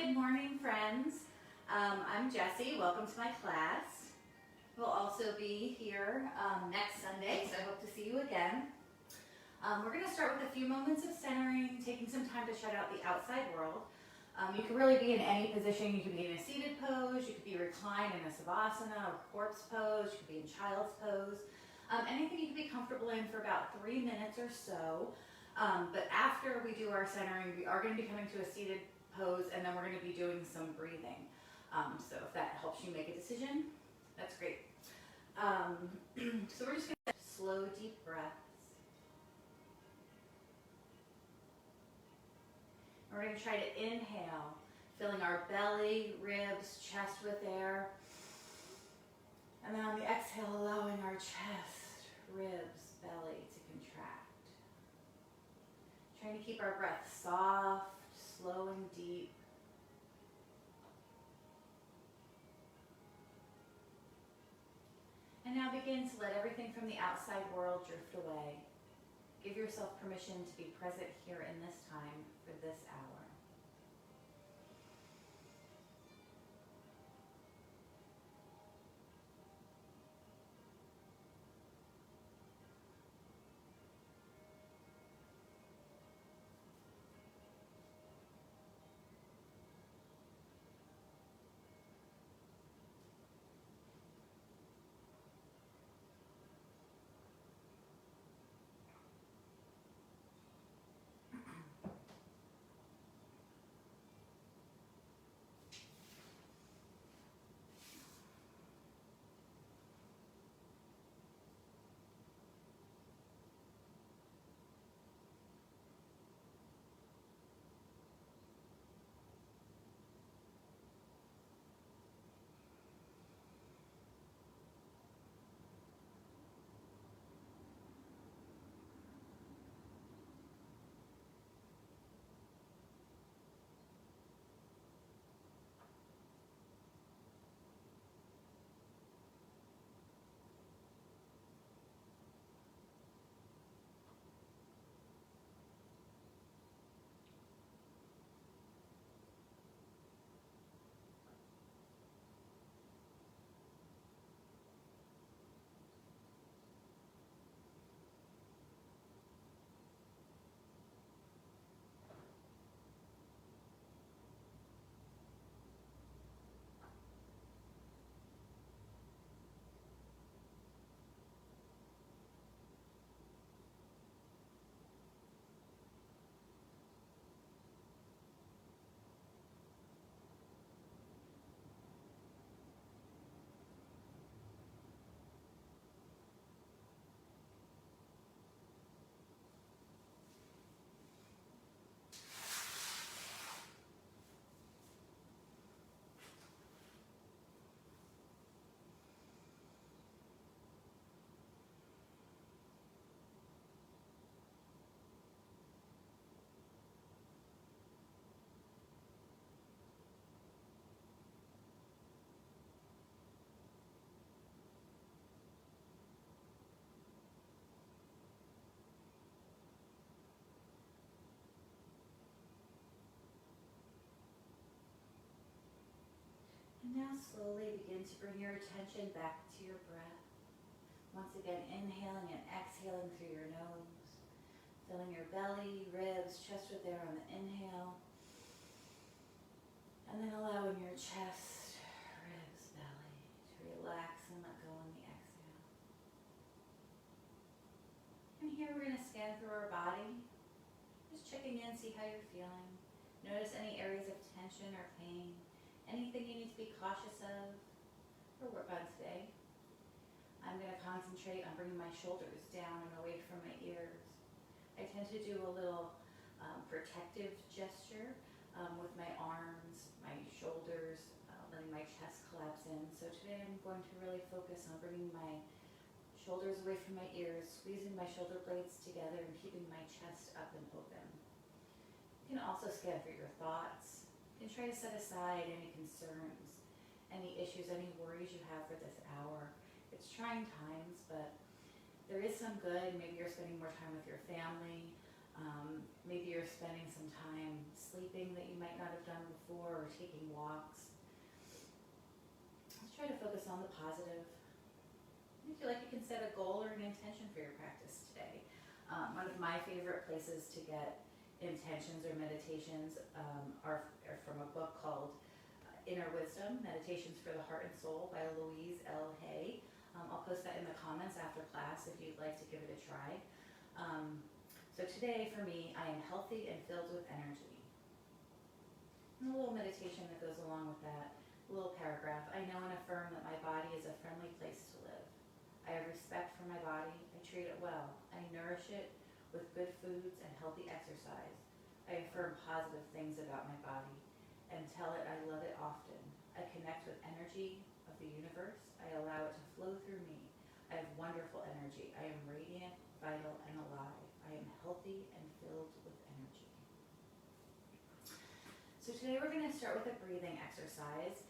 Good morning, friends. I'm Jessie. Welcome to my class. We'll also be here next Sunday, so I hope to see you again. We're going to start with a few moments of centering, taking some time to shut out the outside world. You can really be in any position. You could be in a seated pose, you could be reclined in a savasana or corpse pose, you could be in child's pose. Anything you can be comfortable in for about 3 minutes or so. But after we do our centering, we are going to be coming to a seated pose, and then we're going to be doing some breathing. So if that helps you make a decision, that's great. So we're just going to slow, deep breaths. We're going to try to inhale, filling our belly, ribs, chest with air. And then on the exhale, allowing our chest, ribs, belly to contract. Trying to keep our breath soft, slow and deep. And now begin to let everything from the outside world drift away. Give yourself permission to be present here in this time for this hour. And now slowly begin to bring your attention back to your breath. Once again, inhaling and exhaling through your nose. Filling your belly, ribs, chest with air on the inhale. And then allowing your chest, ribs, belly to relax and let go on the exhale. And here we're going to scan through our body. Just checking in, see how you're feeling. Notice any areas of tension or pain. Anything you need to be cautious of or work on today. I'm going to concentrate on bringing my shoulders down and away from my ears. I tend to do a little protective gesture with my arms, my shoulders, letting my chest collapse in. So today I'm going to really focus on bringing my shoulders away from my ears, squeezing my shoulder blades together and keeping my chest up and open. You can also scan through your thoughts. You can try to set aside any concerns, any issues, any worries you have for this hour. It's trying times, but there is some good. Maybe you're spending more time with your family. Maybe you're spending some time sleeping that you might not have done before, or taking walks. Let's try to focus on the positive. If you like, you can set a goal or an intention for your practice today. One of my favorite places to get intentions or meditations are from a book called Inner Wisdom, Meditations for the Heart and Soul by Louise L. Hay. I'll post that in the comments after class if you'd like to give it a try. So today for me, I am healthy and filled with energy. And a little meditation that goes along with that, a little paragraph. I know and affirm that my body is a friendly place to live. I have respect for my body. I treat it well. I nourish it with good foods and healthy exercise. I affirm positive things about my body and tell it I love it often. I connect with energy of the universe. I allow it to flow through me. I have wonderful energy. I am radiant, vital, and alive. I am healthy and filled with energy. So today we're going to start with a breathing exercise.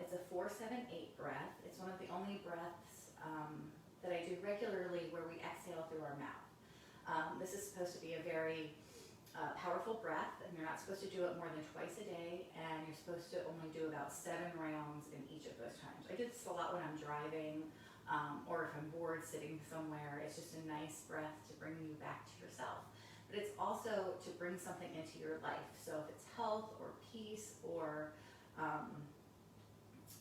It's a 4-7-8 breath. It's one of the only breaths that I do regularly where we exhale through our mouth. This is supposed to be a very powerful breath, and you're not supposed to do it more than twice a day, and you're supposed to only do about 7 rounds in each of those times. I do this a lot when I'm driving, or if I'm bored sitting somewhere. It's just a nice breath to bring you back to yourself. But it's also to bring something into your life. So if it's health or peace or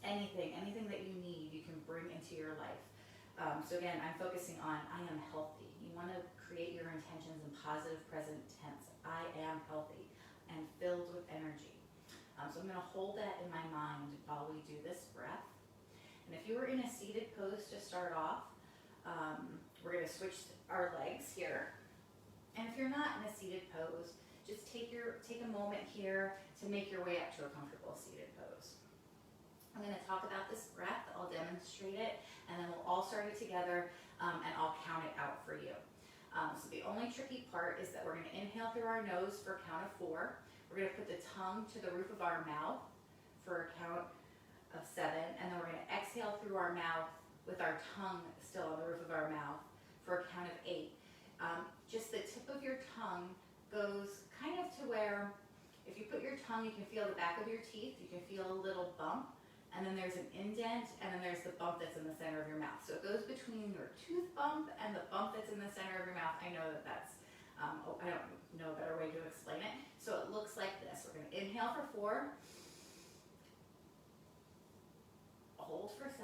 anything that you need, you can bring into your life. So again, I'm focusing on I am healthy. You want to create your intentions in positive present tense. I am healthy and filled with energy. So I'm going to hold that in my mind while we do this breath. And if you were in a seated pose to start off, we're going to switch our legs here. And if you're not in a seated pose, just take a moment here to make your way up to a comfortable seated pose. I'm going to talk about this breath, I'll demonstrate it, and then we'll all start it together, and I'll count it out for you. So the only tricky part is that we're going to inhale through our nose for a count of 4. We're going to put the tongue to the roof of our mouth for a count of 7, and then we're going to exhale through our mouth with our tongue still on the roof of our mouth for a count of 8. Just the tip of your tongue goes kind of to where, if you put your tongue, you can feel the back of your teeth, you can feel a little bump, and then there's an indent, and then there's the bump that's in the center of your mouth. So it goes between your tooth bump and the bump that's in the center of your mouth. I know that that's, I don't know a better way to explain it. So it looks like this. We're going to inhale for 4, hold for 7,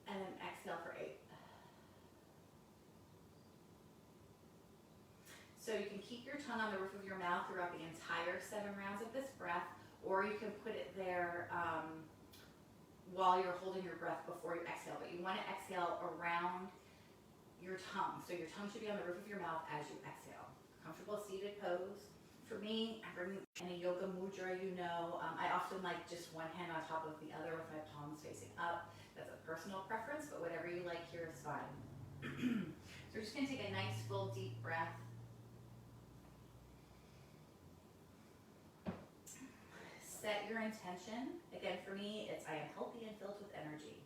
and then exhale for 8. So you can keep your tongue on the roof of your mouth throughout the entire 7 rounds of this breath, or you can put it there while you're holding your breath before you exhale. But you want to exhale around your tongue. So your tongue should be on the roof of your mouth as you exhale. Comfortable seated pose. For me, I bring in a yoga mudra, I often like just one hand on top of the other with my palms facing up. That's a personal preference, but whatever you like here is fine. So we're just going to take a nice full deep breath. Set your intention. Again, for me, it's I am healthy and filled with energy.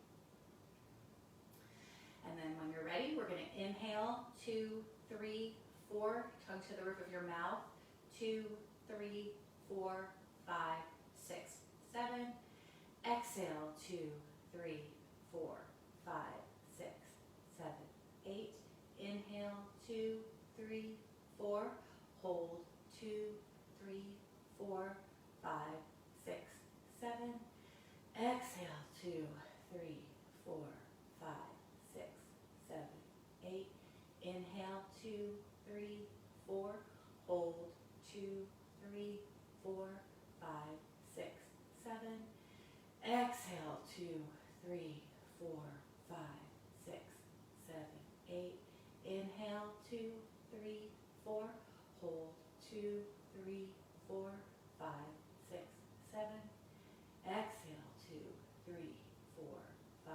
And then when you're ready, we're going to inhale, 2, 3, 4, tongue to the roof of your mouth, 2, 3, 4, 5, 6, 7. Exhale, 2, 3, 4, 5, 6, 7, 8. Inhale, 2, 3, 4. Hold, 2, 3, 4, 5, 6, 7. Exhale, 2, 3, 4, 5, 6, 7, 8. Inhale, 2, 3, 4. Hold, 2, 3, 4, 5, 6, 7. Exhale, 2, 3, 4, 5, 6, 7, 8. Inhale, 2, 3, 4. Hold, 2, 3, 4, 5, 6, 7. Exhale, 2, 3, 4, 5,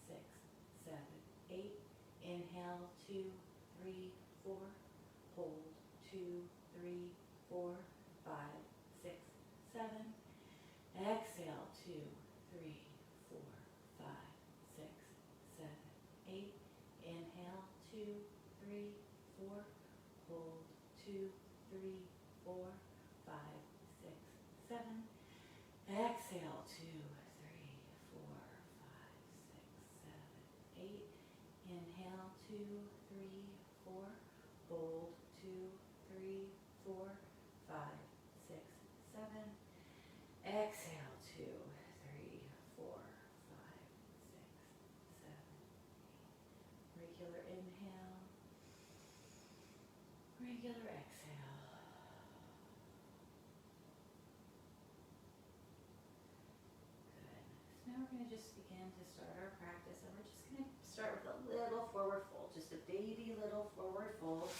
6, 7, 8. Inhale, 2, 3, 4. Hold, 2, 3, 4, 5, 6, 7. Exhale, 2, 3, 4, 5, 6, 7, 8. Inhale, 2, 3, 4. Hold, 2, 3, 4, 5, 6, 7. Exhale, 2, 3, 4, 5, 6, 7, 8. Inhale, 2, 3, 4. Hold, 2, 3, 4, 5, 6, 7. Exhale, 2, 3, 4, 5, 6, 7, 8. Regular inhale, regular exhale. Good. So now we're going to just begin to start our practice, and we're just going to start with a little forward fold, just a baby little forward fold.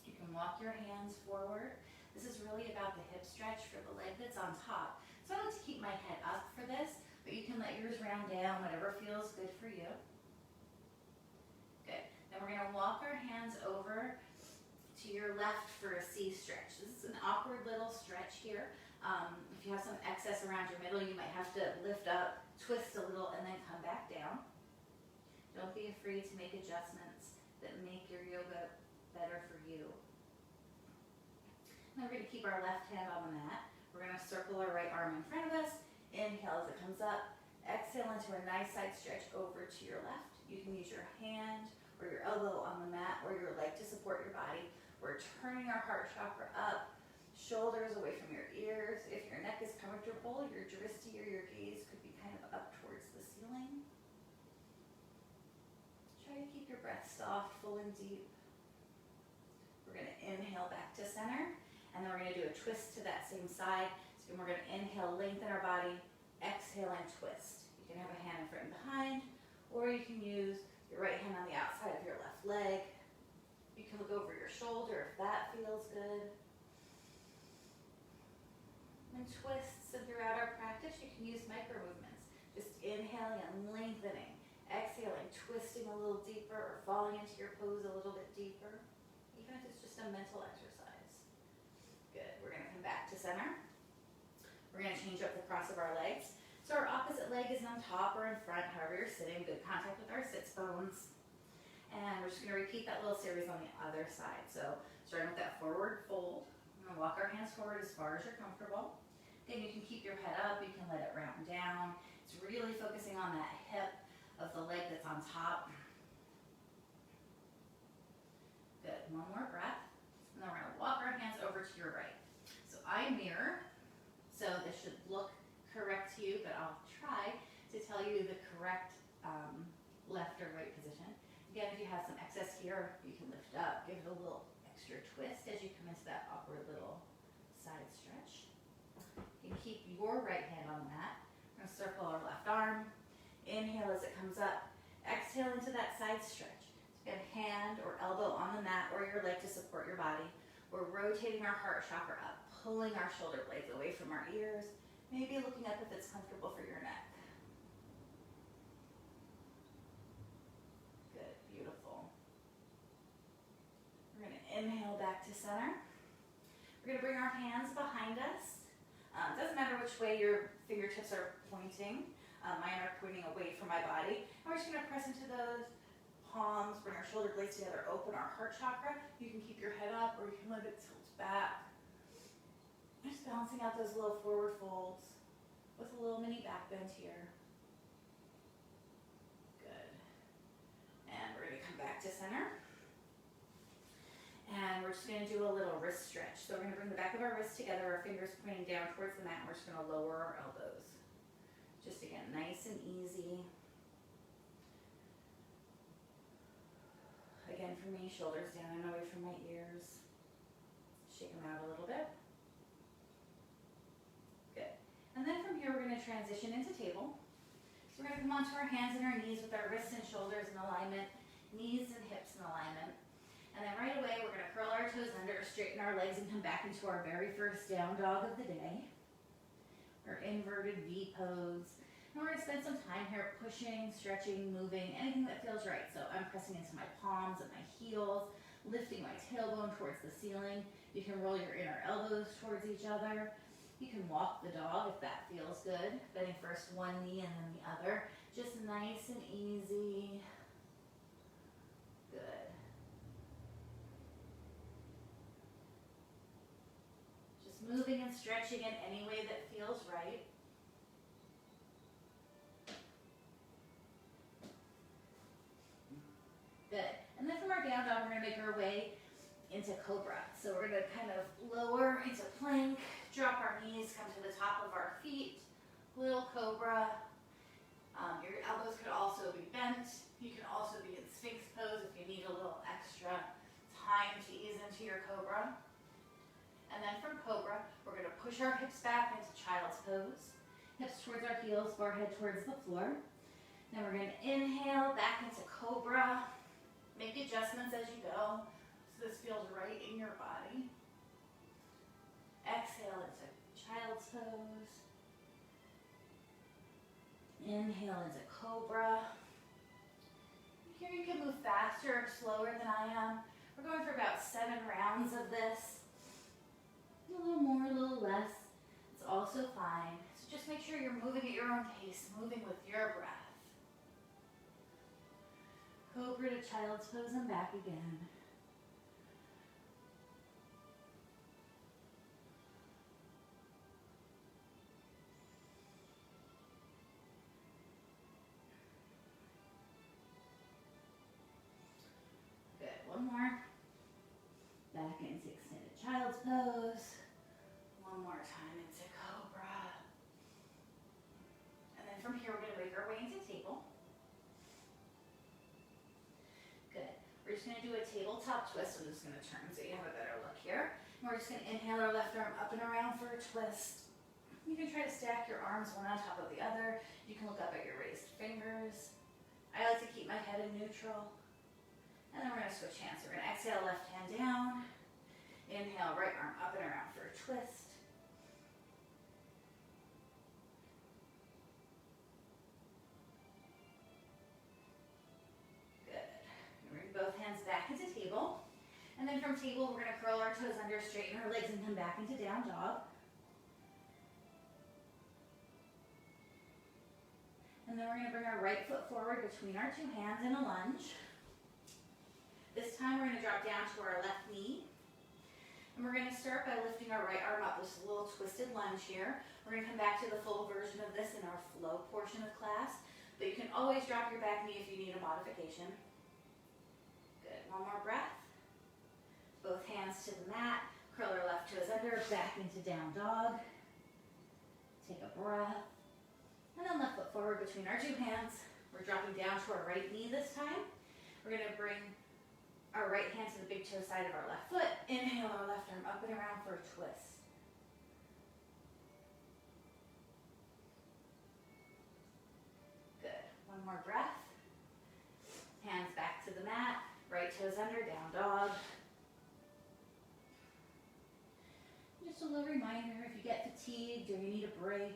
You can walk your hands forward. This is really about the hip stretch for the leg that's on top. So I like to keep my head up for this, but you can let yours round down, whatever feels good for you. Good. Then we're going to walk our hands over to your left for a C stretch. This is an awkward little stretch here. If you have some excess around your middle, you might have to lift up, twist a little, and then come back down. Don't be afraid to make adjustments that make your yoga better for you. Now we're going to keep our left hand on the mat. We're going to circle our right arm in front of us. Inhale as it comes up. Exhale into a nice side stretch over to your left. You can use your hand or your elbow on the mat or your leg to support your body. We're turning our heart chakra up, shoulders away from your ears. If your neck is comfortable, your drishti or your gaze could be kind of up towards the ceiling. Try to keep your breath soft, full and deep. We're going to inhale back to center. And then we're going to do a twist to that same side. So we're going to inhale, lengthen our body, exhale and twist. You can have a hand in front and behind, or you can use your right hand on the outside of your left leg. You can look over your shoulder if that feels good. And twists, and throughout our practice, you can use micro movements. Just inhaling and lengthening, exhaling, twisting a little deeper, or falling into your pose a little bit deeper, even if it's just a mental exercise. Good. We're going to come back to center. We're going to change up the cross of our legs. So our opposite leg is on top or in front, however you're sitting. Good contact with our sits bones. And we're just going to repeat that little series on the other side. So starting with that forward fold. We're going to walk our hands forward as far as you're comfortable. Again, you can keep your head up. You can let it round down. It's really focusing on that hip of the leg that's on top. Good. One more breath. And then we're going to walk our hands over to your right. So I mirror, so this should look correct to you, but I'll try to tell you the correct left or right position. Again, if you have some excess here, you can lift up, give it a little extra twist as you come into that awkward little side stretch. You can keep your right hand on the mat. We're going to circle our left arm. Inhale as it comes up. Exhale into that side stretch. Good hand or elbow on the mat or your leg to support your body. We're rotating our heart chakra up, pulling our shoulder blades away from our ears, maybe looking up if it's comfortable for your neck. Good, beautiful. We're going to inhale back to center. We're going to bring our hands behind us. It doesn't matter which way your fingertips are pointing. Mine are pointing away from my body. And we're just going to press into those palms, bring our shoulder blades together, open our heart chakra. You can keep your head up or you can let it tilt back. Just balancing out those little forward folds with a little mini back bend here. Good. And we're going to come back to center. And we're just going to do a little wrist stretch. So we're going to bring the back of our wrists together, our fingers pointing down towards the mat, and we're just going to lower our elbows. Just again, nice and easy. Again, for me, shoulders down and away from my ears. Shake them out a little bit. Good. And then from here, we're going to transition into table. So we're going to come onto our hands and our knees with our wrists and shoulders in alignment, knees and hips in alignment. And then right away, we're going to curl our toes under, straighten our legs, and come back into our very first down dog of the day. Our inverted V pose. And we're going to spend some time here pushing, stretching, moving, anything that feels right. So I'm pressing into my palms and my heels, lifting my tailbone towards the ceiling. You can roll your inner elbows towards each other. You can walk the dog if that feels good. Bending first one knee and then the other. Just nice and easy. Good. Just moving and stretching in any way that feels right. Good. And then from our down dog, we're going to make our way into cobra. So we're going to kind of lower into plank, drop our knees, come to the top of our feet, little cobra. Your elbows could also be bent. You can also be in sphinx pose if you need a little extra time to ease into your cobra. And then from cobra, we're going to push our hips back into child's pose. Hips towards our heels, forehead towards the floor. Then we're going to inhale back into cobra. Make adjustments as you go, so this feels right in your body. Exhale into child's pose. Inhale into cobra. Here you can move faster or slower than I am. We're going for about 7 rounds of this. A little more, a little less. It's also fine. So just make sure you're moving at your own pace, moving with your breath. Cobra to child's pose and back again. Good, one more. Back into extended child's pose. One more time into cobra. And then from here we're going to make our way into table. We're just going to do a tabletop twist. I'm just going to turn so you have a better look here. And we're just going to inhale our left arm up and around for a twist. You can try to stack your arms one on top of the other. You can look up at your raised fingers. I like to keep my head in neutral. And then we're going to switch hands. So we're going to exhale, left hand down. Inhale, right arm up and around for a twist. Both hands back into table. And then from table, we're going to curl our toes under, straighten our legs, and come back into down dog. And then we're going to bring our right foot forward between our 2 hands in a lunge. This time, we're going to drop down to our left knee. And we're going to start by lifting our right arm up, this little twisted lunge here. We're going to come back to the full version of this in our flow portion of class. But you can always drop your back knee if you need a modification. Good. One more breath. Both hands to the mat. Curl our left toes under, back into down dog. Take a breath. And then left foot forward between our 2 hands. We're dropping down to our right knee this time. We're going to bring our right hand to the big toe side of our left foot. Inhale our left arm up and around for a twist. Good. One more breath. Hands back to the mat. Right toes under, down dog. Just a little reminder, if you get fatigued or you need a break,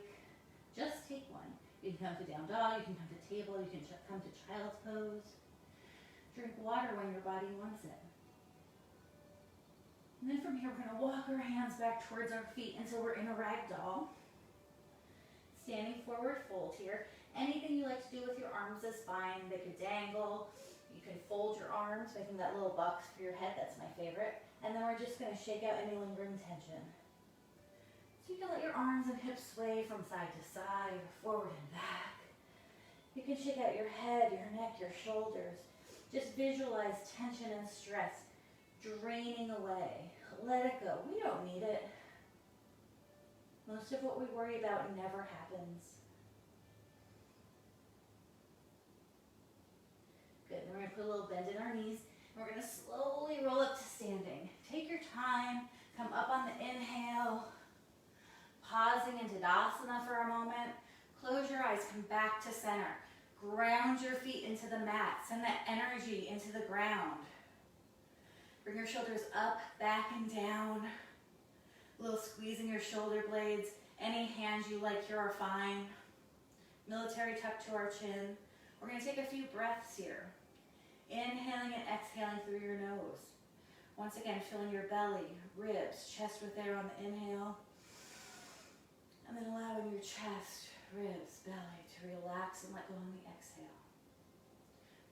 just take one. You can come to down dog, you can come to table, you can come to child's pose. Drink water when your body wants it. And then from here, we're going to walk our hands back towards our feet until we're in a rag doll. Standing forward fold here. Anything you like to do with your arms is fine. They could dangle. You can fold your arms, making that little box for your head. That's my favorite. And then we're just going to shake out any lingering tension. So you can let your arms and hips sway from side to side, or forward and back. You can shake out your head, your neck, your shoulders. Just visualize tension and stress draining away. Let it go. We don't need it. Most of what we worry about never happens. Good. Then we're going to put a little bend in our knees. And we're going to slowly roll up to standing. Take your time. Come up on the inhale. Pausing in Tadasana for a moment. Close your eyes. Come back to center. Ground your feet into the mat. Send that energy into the ground. Bring your shoulders up, back, and down. A little squeezing your shoulder blades. Any hands you like here are fine. Military tuck to our chin. We're going to take a few breaths here. Inhaling and exhaling through your nose. Once again, filling your belly, ribs, chest with air on the inhale. And then allowing your chest, ribs, belly to relax and let go on the exhale.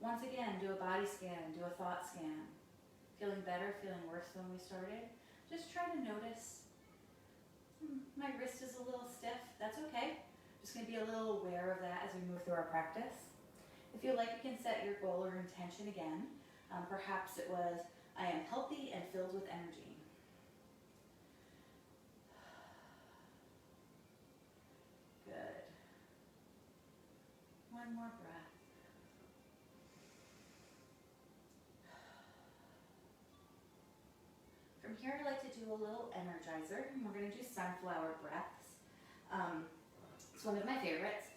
Once again, do a body scan, do a thought scan. Feeling better, feeling worse than we started? Just try to notice My wrist is a little stiff. That's okay. Just going to be a little aware of that as we move through our practice. If you like, you can set your goal or intention again. Perhaps it was, I am healthy and filled with energy. Good. One more breath. From here, I like to do a little energizer, and we're going to do sunflower breaths. It's one of my favorites.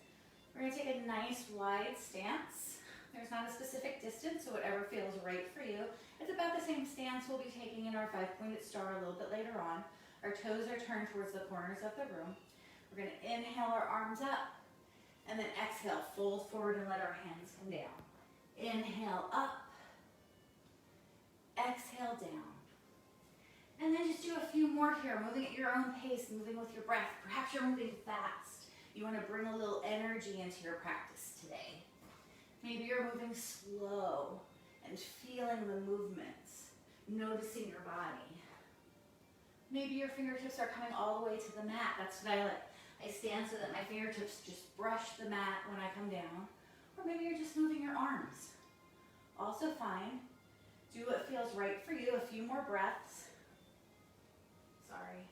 We're going to take a nice wide stance. There's not a specific distance, so whatever feels right for you. It's about the same stance we'll be taking in our 5-pointed star a little bit later on. Our toes are turned towards the corners of the room. We're going to inhale our arms up, and then exhale, fold forward and let our hands come down. Inhale up, exhale down. And then just do a few more here, moving at your own pace, moving with your breath. Perhaps you're moving fast. You want to bring a little energy into your practice today. Maybe you're moving slow and feeling the movements, noticing your body. Maybe your fingertips are coming all the way to the mat. That's what I like. I stand so that my fingertips just brush the mat when I come down. Or maybe you're just moving your arms. Also fine. Do what feels right for you. A few more breaths. Sorry.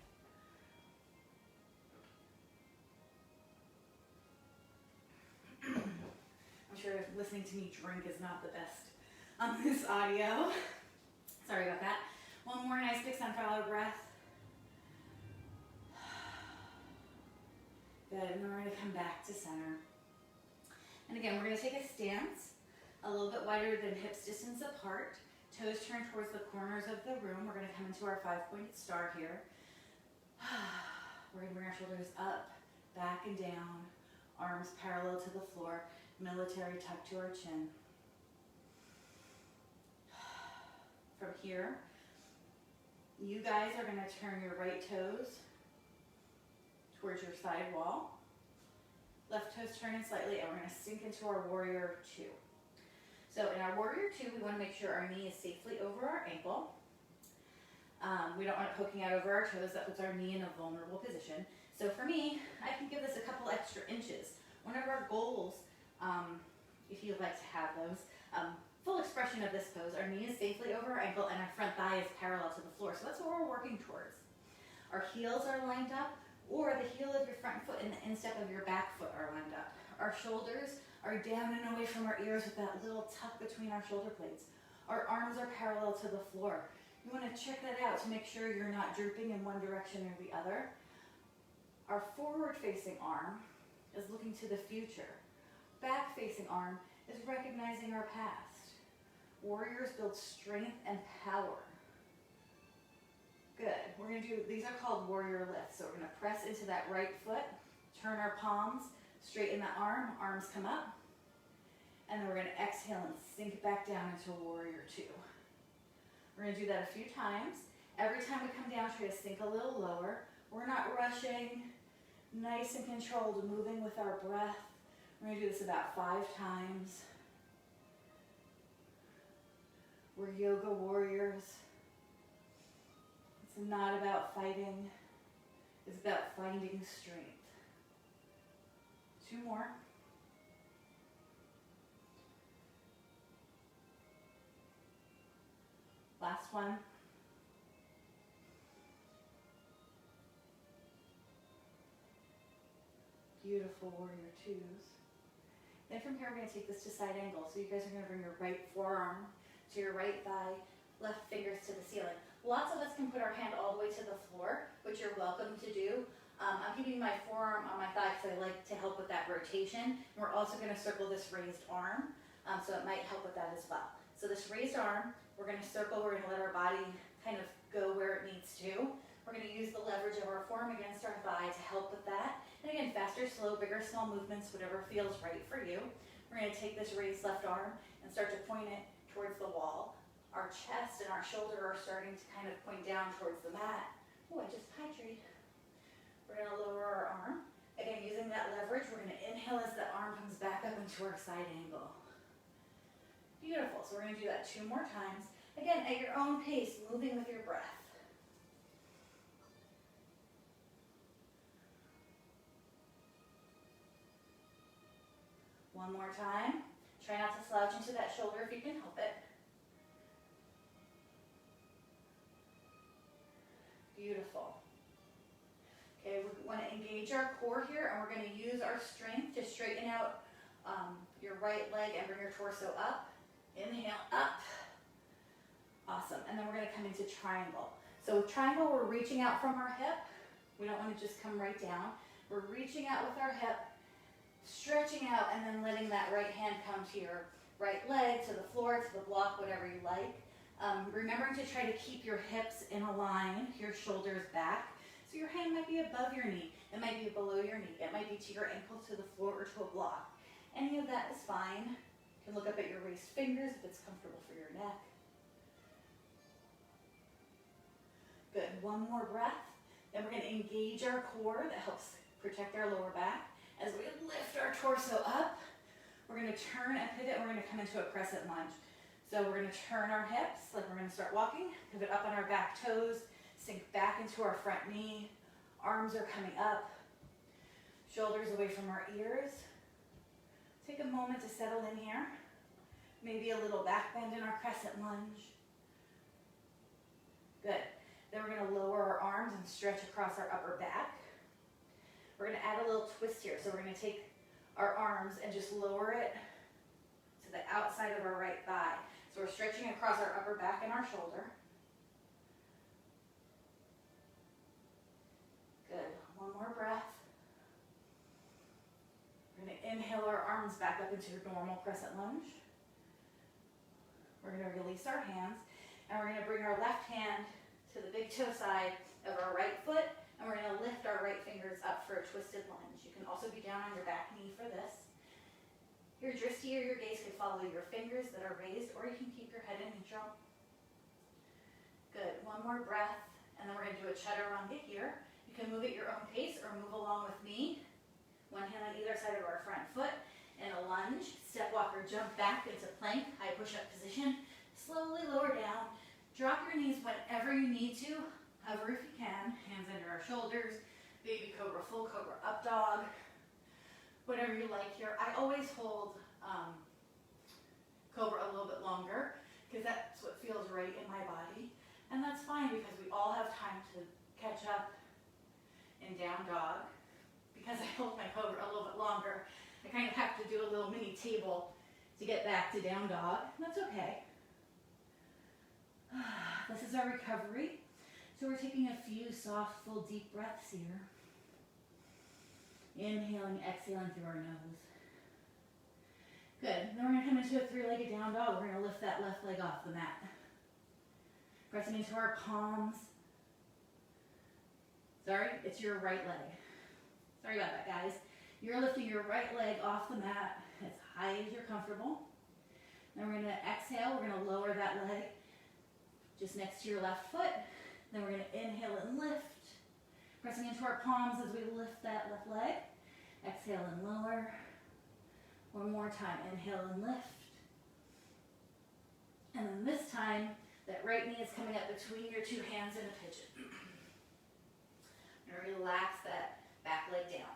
I'm sure listening to me drink is not the best on this audio. Sorry about that. One more nice big sunflower breath. Good, and then we're going to come back to center. And again, we're going to take a stance a little bit wider than hips distance apart. Toes turned towards the corners of the room. We're going to come into our 5-pointed star here. We're going to bring our shoulders up, back and down, arms parallel to the floor, military tuck to our chin. From here, you guys are going to turn your right toes towards your side wall. Left toes turning slightly, and we're going to sink into our warrior 2. So in our warrior 2, we want to make sure our knee is safely over our ankle. We don't want it poking out over our toes. That puts our knee in a vulnerable position. So for me, I can give this a couple extra inches. One of our goals, if you'd like to have those, full expression of this pose, our knee is safely over our ankle and our front thigh is parallel to the floor. So that's what we're working towards. Our heels are lined up, or the heel of your front foot and the instep of your back foot are lined up. Our shoulders are down and away from our ears with that little tuck between our shoulder blades. Our arms are parallel to the floor. You want to check that out to make sure you're not drooping in one direction or the other. Our forward-facing arm is looking to the future. Back-facing arm is recognizing our past. Warriors build strength and power. Good. We're going to do, these are called warrior lifts. So we're going to press into that right foot, turn our palms, straighten the arm, arms come up. And then we're going to exhale and sink back down into warrior 2. We're going to do that a few times. Every time we come down, try to sink a little lower. We're not rushing, nice and controlled, moving with our breath. We're going to do this about 5 times. We're yoga warriors. It's not about fighting. It's about finding strength. 2 more. Last one. Beautiful warrior 2s. Then from here, we're going to take this to side angle. So you guys are going to bring your right forearm to your right thigh, left fingers to the ceiling. Lots of us can put our hand all the way to the floor, which you're welcome to do. I'm keeping my forearm on my thigh because I like to help with that rotation. And we're also going to circle this raised arm, so it might help with that as well. So this raised arm, we're going to circle, we're going to let our body kind of go where it needs to. We're going to use the leverage of our forearm against our thigh to help with that. And again, faster, slow, bigger, small movements, whatever feels right for you. We're going to take this raised left arm and start to point it towards the wall. Our chest and our shoulder are starting to kind of point down towards the mat. Oh, I just hydrated. We're going to lower our arm. Again, using that leverage, we're going to inhale as the arm comes back up into our side angle. Beautiful. So we're going to do that 2 more times. Again, at your own pace, moving with your breath. One more time. Try not to slouch into that shoulder if you can help it. Beautiful. Okay, we want to engage our core here, and we're going to use our strength to straighten out your right leg and bring your torso up. Inhale, up. Awesome. And then we're going to come into triangle. So triangle, we're reaching out from our hip. We don't want to just come right down. We're reaching out with our hip, stretching out, and then letting that right hand come to your right leg, to the floor, to the block, whatever you like. Remembering to try to keep your hips in a line, your shoulders back. So your hand might be above your knee. It might be below your knee. It might be to your ankle, to the floor, or to a block. Any of that is fine. You can look up at your raised fingers if it's comfortable for your neck. Good. One more breath. Then we're going to engage our core. That helps protect our lower back. As we lift our torso up, we're going to turn and pivot. And we're going to come into a crescent lunge. So we're going to turn our hips, like we're going to start walking. Pivot up on our back toes. Sink back into our front knee. Arms are coming up. Shoulders away from our ears. Take a moment to settle in here. Maybe a little back bend in our crescent lunge. Good. Then we're going to lower our arms and stretch across our upper back. We're going to add a little twist here. So we're going to take our arms and just lower it to the outside of our right thigh. So we're stretching across our upper back and our shoulder. Good. One more breath. We're going to inhale our arms back up into your normal crescent lunge. We're going to release our hands, and we're going to bring our left hand to the big toe side of our right foot, and we're going to lift our right fingers up for a twisted lunge. You can also be down on your back knee for this. Your drishti or your gaze can follow your fingers that are raised, or you can keep your head in neutral. Good. One more breath, and then we're going to do a chaturanga here. You can move at your own pace or move along with me. One hand on either side of our front foot. In a lunge, step walk or jump back into plank, high push-up position. Slowly lower down. Drop your knees whenever you need to. Hover if you can. Hands under our shoulders. Baby cobra, full cobra, up dog. Whatever you like here. I always hold cobra a little bit longer because that's what feels right in my body. And that's fine because we all have time to catch up in down dog. Because I hold my cobra a little bit longer, I kind of have to do a little mini table to get back to down dog. That's okay. This is our recovery. So we're taking a few soft, full, deep breaths here. Inhaling, exhaling through our nose. Good. Then we're going to come into a three-legged down dog. We're going to lift that left leg off the mat. Pressing into our palms. Sorry, it's your right leg. Sorry about that, guys. You're lifting your right leg off the mat as high as you're comfortable. Then we're going to exhale. We're going to lower that leg just next to your left foot. Then we're going to inhale and lift. Pressing into our palms as we lift that left leg. Exhale and lower. One more time. Inhale and lift. And then this time, that right knee is coming up between your two hands in a pigeon. And relax that back leg down.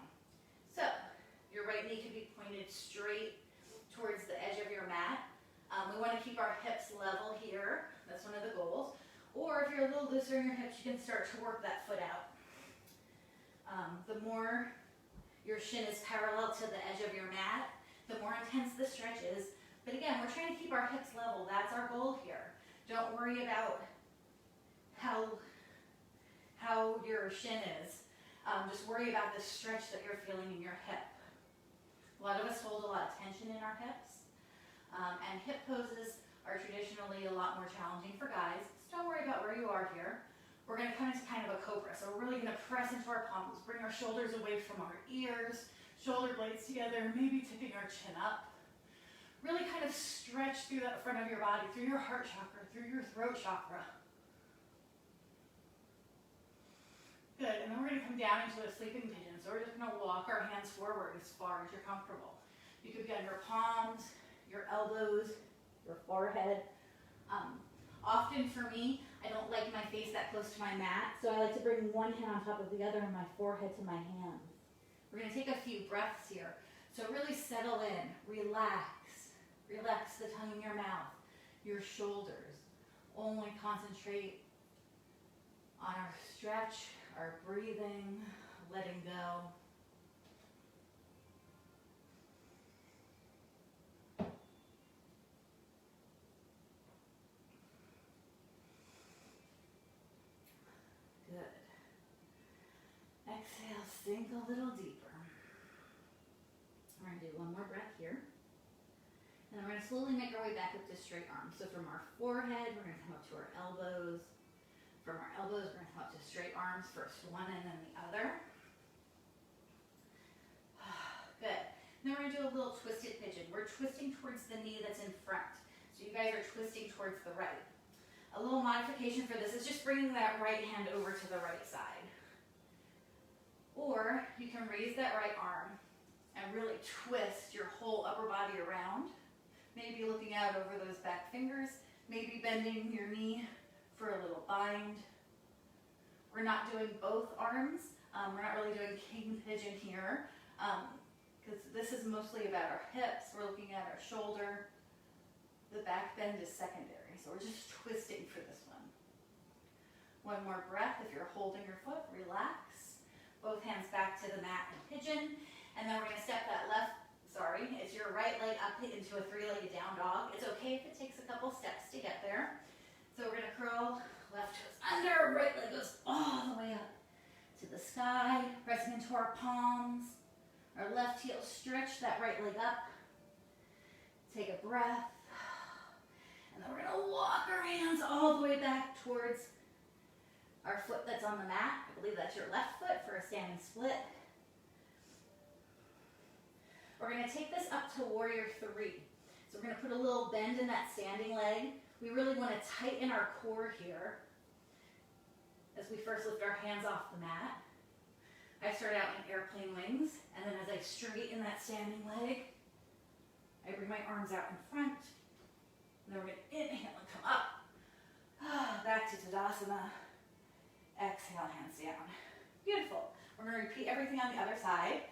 So, your right knee can be pointed straight towards the edge of your mat. We want to keep our hips level here. That's one of the goals. Or if you're a little looser in your hips, you can start to work that foot out. The more your shin is parallel to the edge of your mat, the more intense the stretch is. But again, we're trying to keep our hips level. That's our goal here. Don't worry about how your shin is. Just worry about the stretch that you're feeling in your hip. A lot of us hold a lot of tension in our hips. And hip poses are traditionally a lot more challenging for guys. So don't worry about where you are here. We're going to come into kind of a cobra. So we're really going to press into our palms, bring our shoulders away from our ears, shoulder blades together, maybe tipping our chin up. Really kind of stretch through that front of your body, through your heart chakra, through your throat chakra. Good, and then we're going to come down into a sleeping pigeon. So we're just going to walk our hands forward as far as you're comfortable. You could be on your palms, your elbows, your forehead. Often for me, I don't like my face that close to my mat, so I like to bring one hand on top of the other and my forehead to my hands. We're going to take a few breaths here. So really settle in, relax. Relax the tongue in your mouth, your shoulders. Only concentrate on our stretch, our breathing, letting go. Good. Exhale, sink a little deeper. We're going to do one more breath here. And then we're going to slowly make our way back up to straight arms. So from our forehead, we're going to come up to our elbows. From our elbows, we're going to come up to straight arms. First one and then the other. Good. Then we're going to do a little twisted pigeon. We're twisting towards the knee that's in front. So you guys are twisting towards the right. A little modification for this is just bringing that right hand over to the right side. Or you can raise that right arm and really twist your whole upper body around. Maybe looking out over those back fingers. Maybe bending your knee for a little bind. We're not doing both arms. We're not really doing king pigeon here. Because this is mostly about our hips. We're looking at our shoulder. The back bend is secondary. So we're just twisting for this one. One more breath. If you're holding your foot, relax. Both hands back to the mat and pigeon. And then we're going to step that it's your right leg up into a three-legged down dog. It's okay if it takes a couple steps to get there. So we're going to curl, left toes under, right leg goes all the way up to the sky, pressing into our palms. Our left heel stretch that right leg up. Take a breath. And then we're going to walk our hands all the way back towards our foot that's on the mat. I believe that's your left foot for a standing split. We're going to take this up to warrior 3. So we're going to put a little bend in that standing leg. We really want to tighten our core here as we first lift our hands off the mat. I start out in airplane wings, and then as I straighten that standing leg, I bring my arms out in front. And then we're going to inhale and come up. Back to Tadasana. Exhale, hands down. Beautiful. We're going to repeat everything on the other side.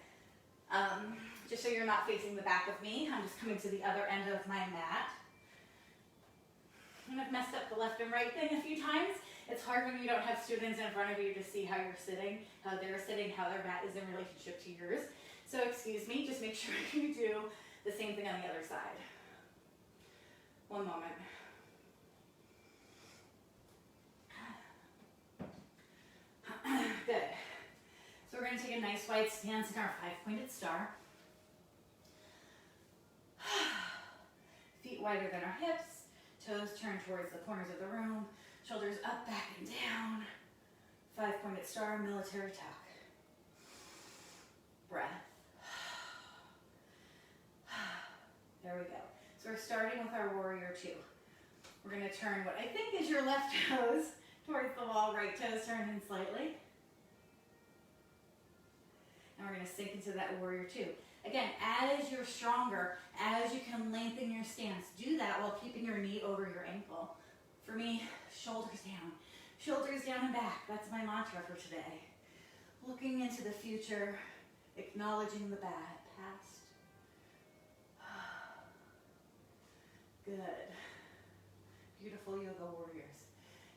Just so you're not facing the back of me, I'm just coming to the other end of my mat. And I've messed up the left and right thing a few times. It's hard when you don't have students in front of you to see how you're sitting, how they're sitting, how their mat is in relationship to yours. So excuse me, just make sure you do the same thing on the other side. One moment. Good. So we're going to take a nice wide stance in our 5-pointed star. Feet wider than our hips, toes turned towards the corners of the room, shoulders up, back, and down. 5-pointed star, military tuck. Breath. There we go. So we're starting with our warrior 2. We're going to turn what I think is your left toes towards the wall, right toes turned in slightly. And we're going to sink into that warrior 2. Again, as you're stronger, as you can lengthen your stance, do that while keeping your knee over your ankle. For me, shoulders down and back. That's my mantra for today. Looking into the future, acknowledging the past. Good. Beautiful yoga warriors.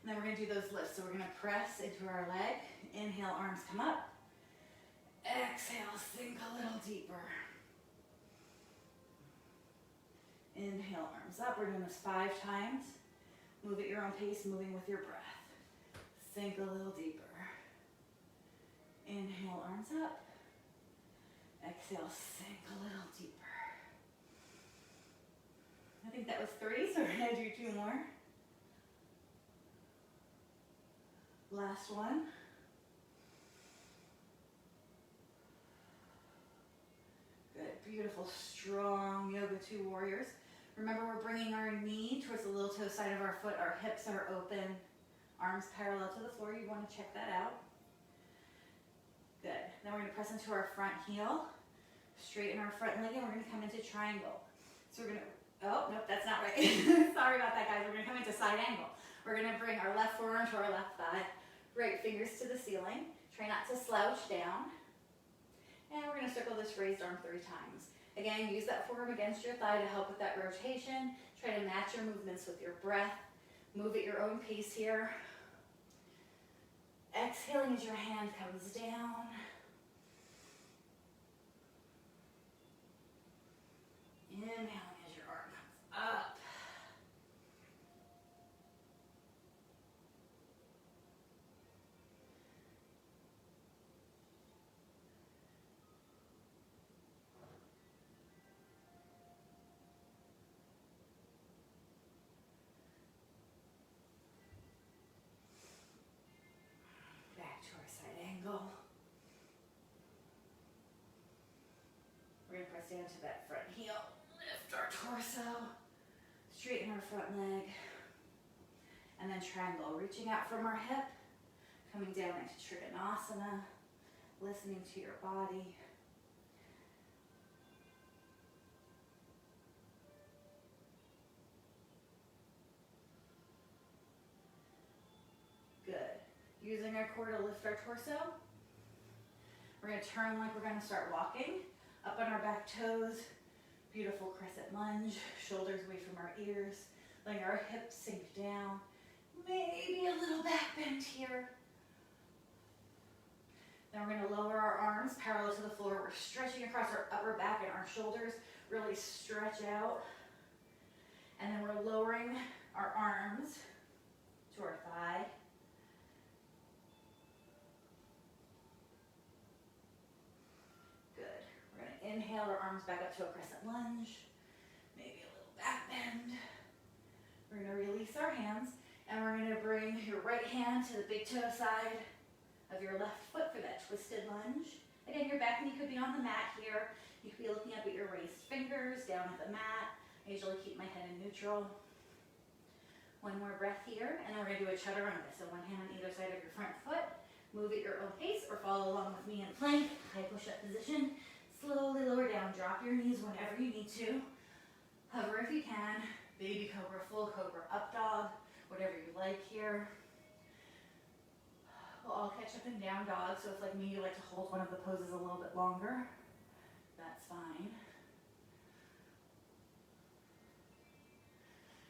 And then we're going to do those lifts. So we're going to press into our leg. Inhale, arms come up. Exhale, sink a little deeper. Inhale, arms up. We're doing this 5 times. Move at your own pace, moving with your breath. Sink a little deeper. Inhale, arms up. Exhale, sink a little deeper. I think that was 3, so we're going to do 2 more. Last one. Good, beautiful, strong yoga 2 warriors. Remember, we're bringing our knee towards the little toe side of our foot. Our hips are open, arms parallel to the floor. You want to check that out. Good. Then we're going to press into our front heel, straighten our front leg, and we're going to come into triangle. So we're going to, oh, nope, that's not right. Sorry about that, guys. We're going to come into side angle. We're going to bring our left forearm to our left thigh, right fingers to the ceiling. Try not to slouch down. And we're gonna circle this raised arm 3 times. Again, use that forearm against your thigh to help with that rotation. Try to match your movements with your breath. Move at your own pace here. Exhaling as your hand comes down. Inhaling as your arm comes up. Back to our side angle. We're gonna press down to that front heel. Lift our torso. Straighten our front leg. And then triangle, reaching out from our hip. Coming down into Trikonasana. Listening to your body. Good. Using our core to lift our torso. We're going to turn like we're going to start walking. Up on our back toes. Beautiful crescent lunge. Shoulders away from our ears. Letting our hips sink down. Maybe a little back bend here. Then we're going to lower our arms parallel to the floor. We're stretching across our upper back and our shoulders. Really stretch out. And then we're lowering our arms to our thigh. Good. We're going to inhale our arms back up to a crescent lunge. Maybe a little back bend. We're going to release our hands. And we're going to bring your right hand to the big toe side of your left foot for that twisted lunge. Again, your back knee could be on the mat here. You could be looking up at your raised fingers, down at the mat. I usually keep my head in neutral. One more breath here, and then we're going to do a chaturanga. So one hand on either side of your front foot. Move at your own pace or follow along with me in plank. High push-up position. Slowly lower down. Drop your knees whenever you need to. Hover if you can. Baby cobra, full cobra, up dog. Whatever you like here. We'll all catch up in down dog. So if like me, you like to hold one of the poses a little bit longer, that's fine.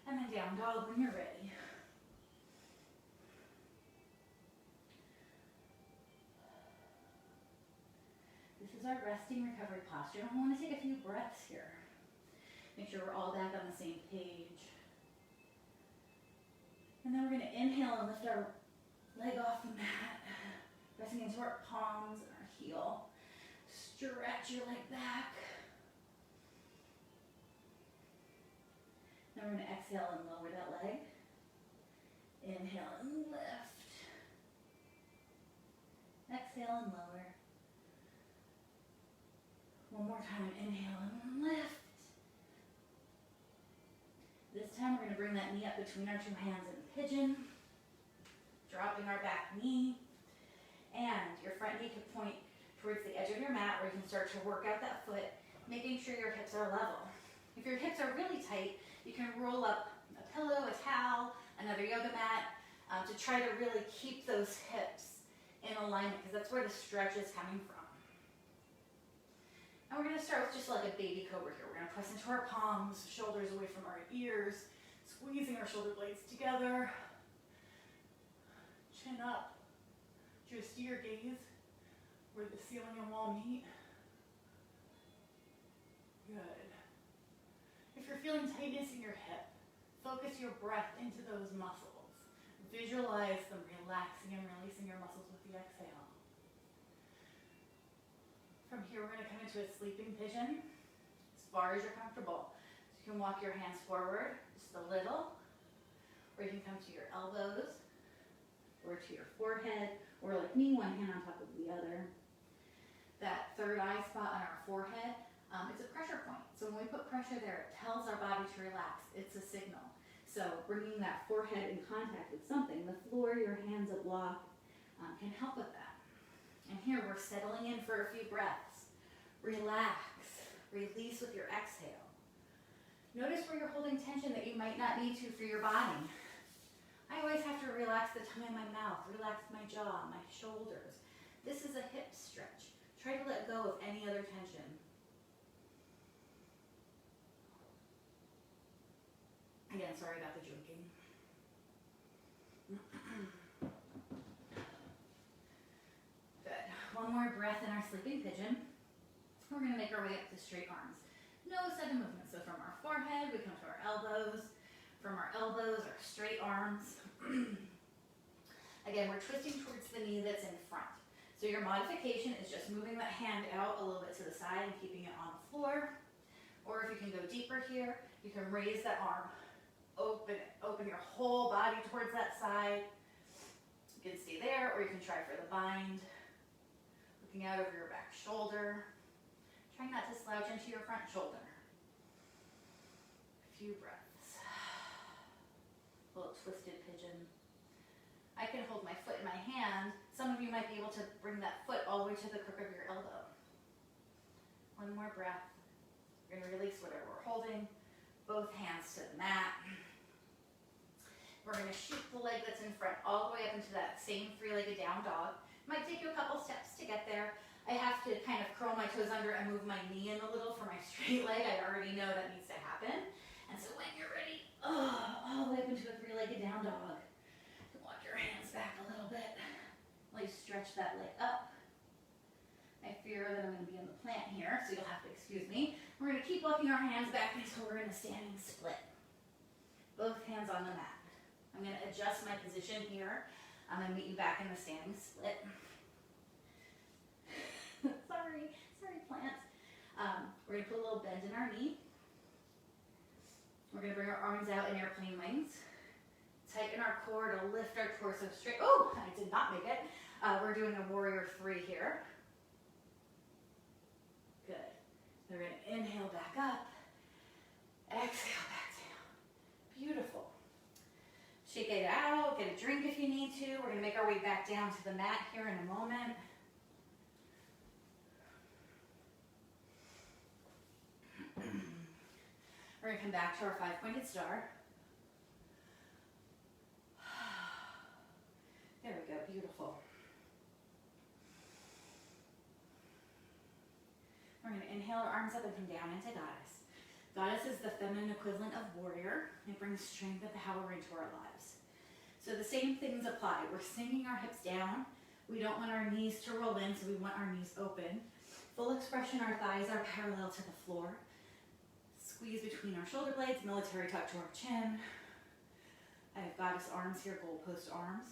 And then down dog when you're ready. This is our resting recovery posture. I want to take a few breaths here. Make sure we're all back on the same page. And then we're going to inhale and lift our leg off the mat, pressing into our palms and our heel. Stretch your leg back. Now we're going to exhale and lower that leg. Inhale and lift. Exhale and lower. One more time, inhale and lift. This time we're going to bring that knee up between our two hands in pigeon. Dropping our back knee. And your front knee could point towards the edge of your mat where you can start to work out that foot, making sure your hips are level. If your hips are really tight, you can roll up a pillow, a towel, another yoga mat to try to really keep those hips in alignment because that's where the stretch is coming from. And we're going to start with just like a baby cobra here. We're going to press into our palms, shoulders away from our ears, squeezing our shoulder blades together. Chin up. Just your gaze where the ceiling and wall meet. Good. If you're feeling tightness in your hip, focus your breath into those muscles. Visualize them relaxing and releasing your muscles with the exhale. From here, we're going to come into a sleeping pigeon as far as you're comfortable. So you can walk your hands forward just a little, or you can come to your elbows, or to your forehead, or like me, one hand on top of the other. That third eye spot on our forehead, it's a pressure point. So when we put pressure there, it tells our body to relax. It's a signal. So bringing that forehead in contact with something, the floor, your hands a block, can help with that. And here we're settling in for a few breaths. Relax, release with your exhale. Notice where you're holding tension that you might not need to for your body. I always have to relax the tongue in my mouth, relax my jaw, my shoulders. This is a hip stretch. Try to let go of any other tension. Again, sorry about the drinking. Good. One more breath in our sleeping pigeon. We're going to make our way up to straight arms. No sudden movement. So from our forehead, we come to our elbows. From our elbows, our straight arms. Again, we're twisting towards the knee that's in front. So your modification is just moving that hand out a little bit to the side and keeping it on the floor. Or if you can go deeper here, you can raise that arm. Open your whole body towards that side. You can stay there, or you can try for the bind. Looking out over your back shoulder. Try not to slouch into your front shoulder. A few breaths. A little twisted pigeon. I can hold my foot in my hand. Some of you might be able to bring that foot all the way to the crook of your elbow. One more breath. We're going to release whatever we're holding. Both hands to the mat. We're going to shoot the leg that's in front all the way up into that same three-legged down dog. Might take you a couple steps to get there. I have to kind of curl my toes under and move my knee in a little for my straight leg. I already know that needs to happen. And so when you're ready, all the way up into a three-legged down dog. You walk your hands back a little bit. Like stretch that leg up. I fear that I'm going to be in the plant here, so you'll have to excuse me. We're going to keep walking our hands back until we're in a standing split. Both hands on the mat. I'm going to adjust my position here. I'm going to meet you back in the standing split. sorry plants. We're going to put a little bend in our knee. We're going to bring our arms out in airplane wings. Tighten our core to lift our torso straight. Oh, I did not make it. We're doing a warrior 3 here. Good. We're going to inhale back up. Exhale back down. Beautiful. Shake it out. Get a drink if you need to. We're going to make our way back down to the mat here in a moment. We're going to come back to our 5-pointed star. There we go. Beautiful. We're going to inhale our arms up and come down into goddess. Goddess is the feminine equivalent of warrior. It brings strength and power into our lives. So the same things apply. We're sinking our hips down. We don't want our knees to roll in, so we want our knees open. Full expression, our thighs are parallel to the floor. Squeeze between our shoulder blades, military tuck to our chin. I have goddess arms here, goalpost arms.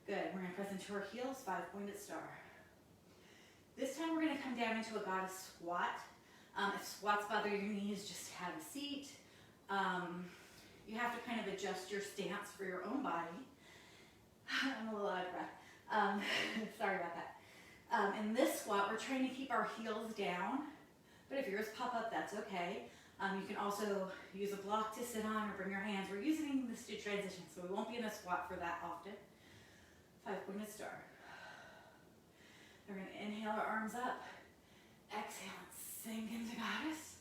Good. We're going to press into our heels, 5-pointed star. This time we're going to come down into a goddess squat. If squats bother your knees, just have a seat. You have to kind of adjust your stance for your own body. I'm a little out of breath. Sorry about that. In this squat, we're trying to keep our heels down, but if yours pop up, that's okay. You can also use a block to sit on or bring your hands. We're using this to transition, so we won't be in a squat for that often. 5-pointed star. We're going to inhale our arms up, exhale and sink into goddess.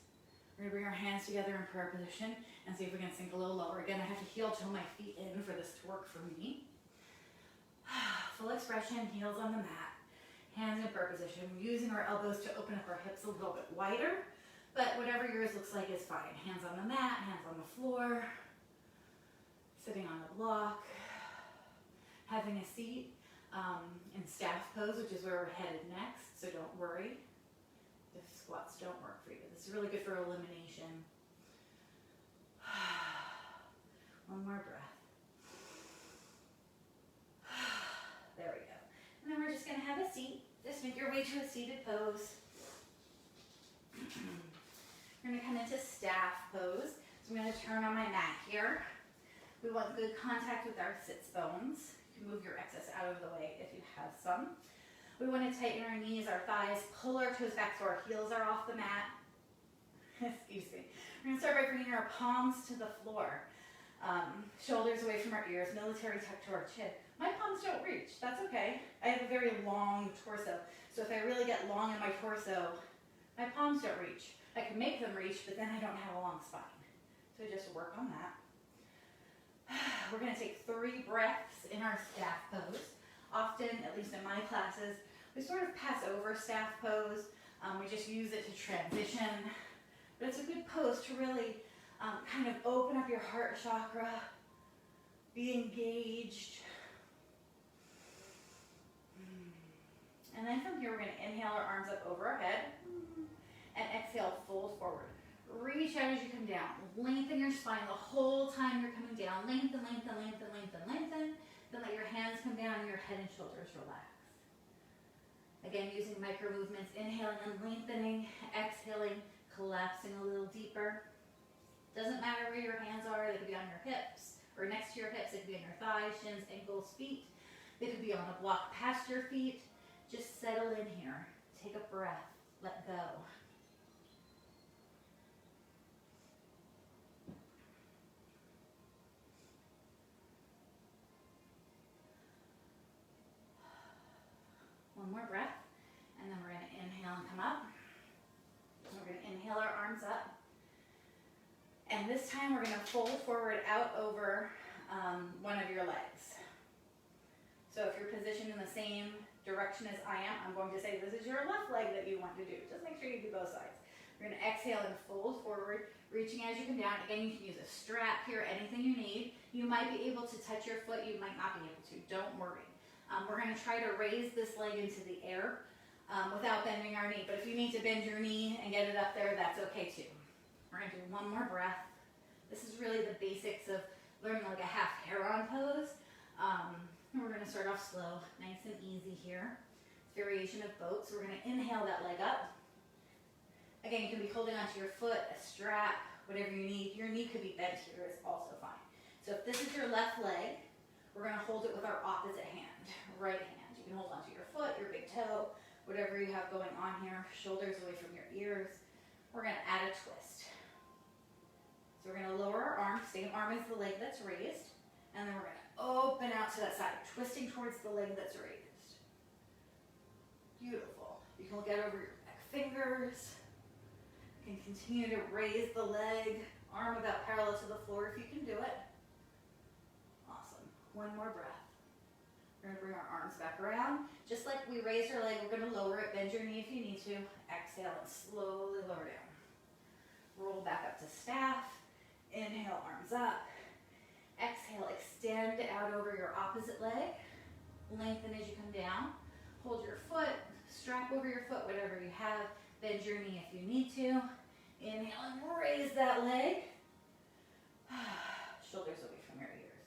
We're going to bring our hands together in prayer position and see if we can sink a little lower. Again, I have to heel toe my feet in for this to work for me. Full expression, heels on the mat, hands in prayer position. We're using our elbows to open up our hips a little bit wider, but whatever yours looks like is fine. Hands on the mat, hands on the floor, sitting on the block, having a seat in staff pose, which is where we're headed next, so don't worry if squats don't work for you. This is really good for elimination. One more breath. There we go. And then we're just going to have a seat. Just make your way to a seated pose. We're going to come into staff pose. So I'm going to turn on my mat here. We want good contact with our sits bones. You can move your excess out of the way if you have some. We want to tighten our knees, our thighs, pull our toes back so our heels are off the mat. Excuse me. We're going to start by bringing our palms to the floor. Shoulders away from our ears, military tuck to our chin. My palms don't reach, that's okay. I have a very long torso, so if I really get long in my torso, my palms don't reach. I can make them reach, but then I don't have a long spine. So just work on that. We're going to take 3 breaths in our staff pose. Often, at least in my classes, We sort of pass over staff pose. We just use it to transition. But it's a good pose to really kind of open up your heart chakra, be engaged. And then from here, we're going to inhale our arms up over our head and exhale, fold forward. Reach out as you come down. Lengthen your spine the whole time you're coming down. Lengthen, lengthen, lengthen, lengthen, lengthen. Then let your hands come down and your head and shoulders relax. Again, using micro movements, inhaling and lengthening, exhaling, collapsing a little deeper. Doesn't matter where your hands are. They could be on your hips or next to your hips. They could be on your thighs, shins, ankles, feet. They could be on a block past your feet. Just settle in here. Take a breath. Let go. One more breath, and then we're going to inhale and come up. We're going to inhale our arms up. And this time we're going to fold forward out over one of your legs. So if you're positioned in the same direction as I am, I'm going to say this is your left leg that you want to do. Just make sure you do both sides. We're going to exhale and fold forward, reaching as you come down. Again, you can use a strap here, anything you need. You might be able to touch your foot. You might not be able to. Don't worry. We're going to try to raise this leg into the air without bending our knee. But if you need to bend your knee and get it up there, that's okay too. We're going to do one more breath. This is really the basics of learning like a half heron pose. And we're going to start off slow, nice and easy here. It's variation of boat. So we're going to inhale that leg up. Again, you can be holding onto your foot, a strap, whatever you need. Your knee could be bent here, it's also fine. So if this is your left leg, we're going to hold it with our opposite hand, right hand. You can hold onto your foot, your big toe, whatever you have going on here, shoulders away from your ears. We're going to add a twist. So we're going to lower our arm, same arm as the leg that's raised, and then we're going to open out to that side, twisting towards the leg that's raised. Beautiful. You can get over your back fingers. You can continue to raise the leg, arm about parallel to the floor if you can do it. Awesome. One more breath. We're going to bring our arms back around. Just like we raised our leg, we're going to lower it. Bend your knee if you need to. Exhale and slowly lower down. Roll back up to staff. Inhale, arms up. Exhale, extend out over your opposite leg. Lengthen as you come down. Hold your foot, strap over your foot, whatever you have. Bend your knee if you need to. Inhale and raise that leg. Shoulders away from your ears.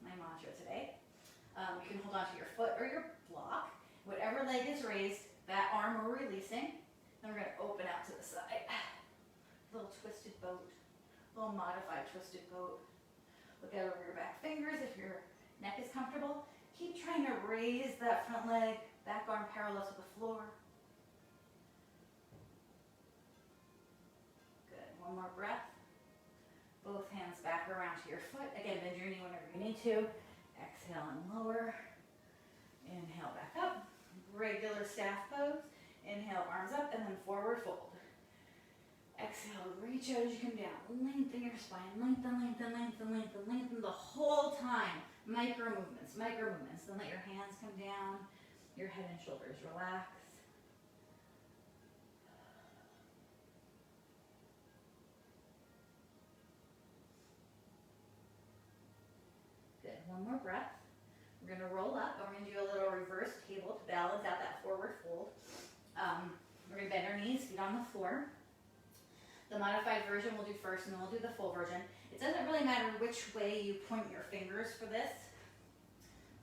My mantra today. You can hold onto your foot or your block. Whatever leg is raised, that arm we're releasing. Then we're going to open out to the side. Little twisted boat. Little modified twisted boat. Look out over your back fingers if your neck is comfortable. Keep trying to raise that front leg, back arm parallel to the floor. Good. One more breath. Both hands back around to your foot. Again, bend your knee whenever you need to. Exhale and lower. Inhale back up. Regular staff pose. Inhale, arms up, and then forward fold. Exhale, reach out as you come down. Lengthen your spine. Lengthen, lengthen, lengthen, lengthen, lengthen the whole time. Micro movements, micro movements. Then let your hands come down. Your head and shoulders relax. Good. One more breath. We're going to roll up, and we're going to do a little reverse table to balance out that forward fold. We're going to bend our knees, feet on the floor. The modified version we'll do first, and then we'll do the full version. It doesn't really matter which way you point your fingers for this.